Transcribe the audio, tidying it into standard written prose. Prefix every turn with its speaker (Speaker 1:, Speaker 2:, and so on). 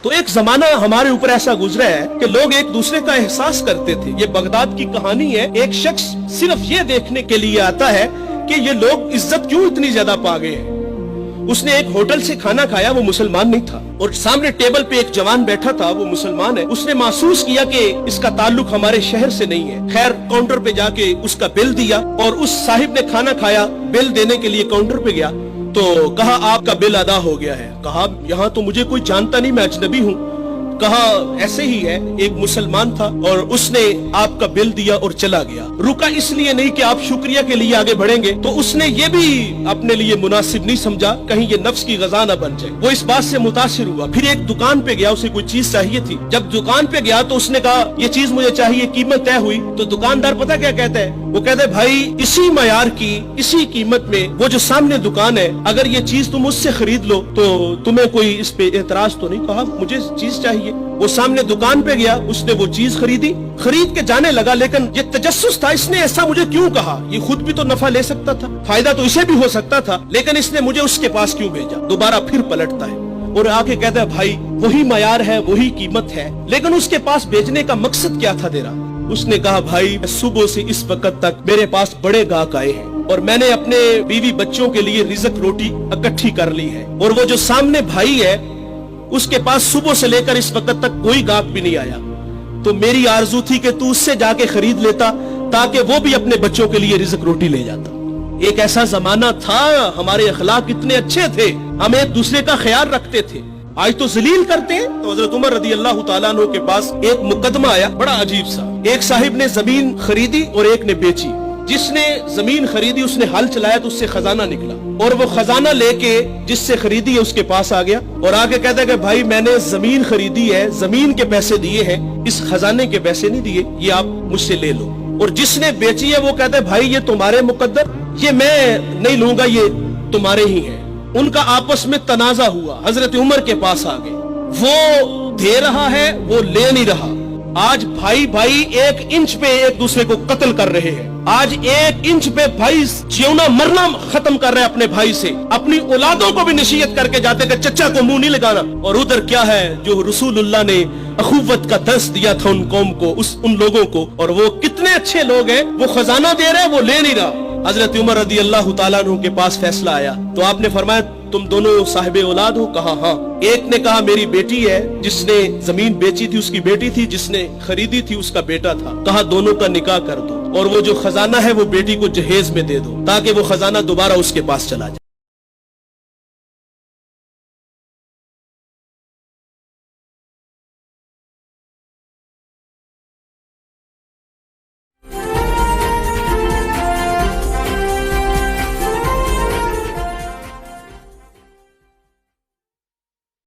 Speaker 1: تو ایک زمانہ ہمارے اوپر ایسا گزرا ہے کہ لوگ ایک دوسرے کا احساس کرتے تھے. یہ بغداد کی کہانی ہے. ایک شخص صرف یہ دیکھنے کے لیے آتا ہے کہ یہ لوگ عزت کیوں اتنی زیادہ پا گئے ہیں. اس نے ایک ہوٹل سے کھانا کھایا, وہ مسلمان نہیں تھا, اور سامنے ٹیبل پہ ایک جوان بیٹھا تھا, وہ مسلمان ہے. اس نے محسوس کیا کہ اس کا تعلق ہمارے شہر سے نہیں ہے. خیر کاؤنٹر پہ جا کے اس کا بل دیا, اور اس صاحب نے کھانا کھایا, بل دینے کے لیے کاؤنٹر پہ گیا تو کہا آپ کا بل ادا ہو گیا ہے. کہا یہاں تو مجھے کوئی جانتا نہیں, میں اجنبی ہوں. کہا ایسے ہی ہے, ایک مسلمان تھا اور اس نے آپ کا بل دیا اور چلا گیا. رکا اس لیے نہیں کہ آپ شکریہ کے لیے آگے بڑھیں گے, تو اس نے یہ بھی اپنے لیے مناسب نہیں سمجھا کہیں یہ نفس کی غذا نہ بن جائے. وہ اس بات سے متاثر ہوا. پھر ایک دکان پہ گیا, اسے کوئی چیز چاہیے تھی. جب دکان پہ گیا تو اس نے کہا یہ چیز مجھے چاہیے, قیمت طے ہوئی. تو دکاندار پتہ کیا کہتا ہے, وہ کہتا ہے بھائی اسی معیار کی اسی قیمت میں وہ جو سامنے دکان ہے, اگر یہ چیز تم اس سے خرید لو تو تمہیں کوئی اس پہ اعتراض تو نہیں. کہا مجھے چیز چاہیے. وہ سامنے دکان پہ گیا, اس نے وہ چیز خریدی, خرید کے جانے لگا. لیکن یہ تجسس تھا, اس نے ایسا مجھے کیوں کہا, یہ خود بھی تو نفع لے سکتا تھا, فائدہ تو اسے بھی ہو سکتا تھا, لیکن اس نے مجھے اس کے پاس کیوں بھیجا. دوبارہ پھر پلٹتا ہے اور آ کے کہتا ہے بھائی وہی معیار ہے, وہی قیمت ہے, لیکن اس کے پاس بھیجنے کا مقصد کیا تھا تیرا. اس نے کہا بھائی صبح سے اس وقت تک میرے پاس بڑے گاہک آئے ہیں اور میں نے اپنے بیوی بچوں کے لیے رزق روٹی اکٹھی کر لی ہے, اور وہ جو سامنے بھائی ہے اس کے پاس صبح سے لے کر اس وقت تک کوئی گاہک بھی نہیں آیا. تو میری آرزو تھی کہ تو اس سے جا کے خرید لیتا تاکہ وہ بھی اپنے بچوں کے لیے رزق روٹی لے جاتا. ایک ایسا زمانہ تھا, ہمارے اخلاق اتنے اچھے تھے, ہم ایک دوسرے کا خیال رکھتے تھے. آج تو ذلیل کرتے ہیں. تو حضرت عمر رضی اللہ تعالیٰ عنہ کے پاس ایک مقدمہ آیا بڑا عجیب سا. ایک صاحب نے زمین خریدی اور ایک نے بیچی. جس نے زمین خریدی اس نے ہل چلایا تو اس سے خزانہ نکلا, اور وہ خزانہ لے کے جس سے خریدی ہے اس کے پاس آ گیا اور آگے کہتا ہے کہ بھائی میں نے زمین خریدی ہے, زمین کے پیسے دیے ہیں, اس خزانے کے پیسے نہیں دیے, یہ آپ مجھ سے لے لو. اور جس نے بیچی ہے وہ کہتا ہے بھائی یہ تمہارے مقدر, یہ میں نہیں لوں گا, یہ تمہارے ہی ہیں. ان کا آپس میں تنازع ہوا, حضرت عمر کے پاس آ گئے. وہ دے رہا ہے, وہ لے نہیں رہا. آج بھائی بھائی ایک انچ پہ ایک دوسرے کو قتل کر رہے ہیں. آج ایک انچ پہ بھائی جیونا مرنا ختم کر رہے ہیں اپنے بھائی سے. اپنی اولادوں کو بھی نصیحت کر کے جاتے کہ چچا کو منہ نہیں لگانا. اور ادھر کیا ہے جو رسول اللہ نے اخوت کا درس دیا تھا ان قوم کو, ان لوگوں کو, اور وہ کتنے اچھے لوگ ہیں, وہ خزانہ دے رہے, وہ لے نہیں رہا. حضرت عمر رضی اللہ تعالیٰ عنہ کے پاس فیصلہ آیا تو آپ نے فرمایا تم دونوں صاحب اولاد ہو. کہا ہاں. ایک نے کہا میری بیٹی ہے, جس نے زمین بیچی تھی اس کی بیٹی تھی, جس نے خریدی تھی اس کا بیٹا تھا. کہا دونوں کا نکاح کر دو, اور وہ جو خزانہ ہے وہ بیٹی کو جہیز میں دے دو تاکہ وہ خزانہ دوبارہ اس کے پاس چلا جائے.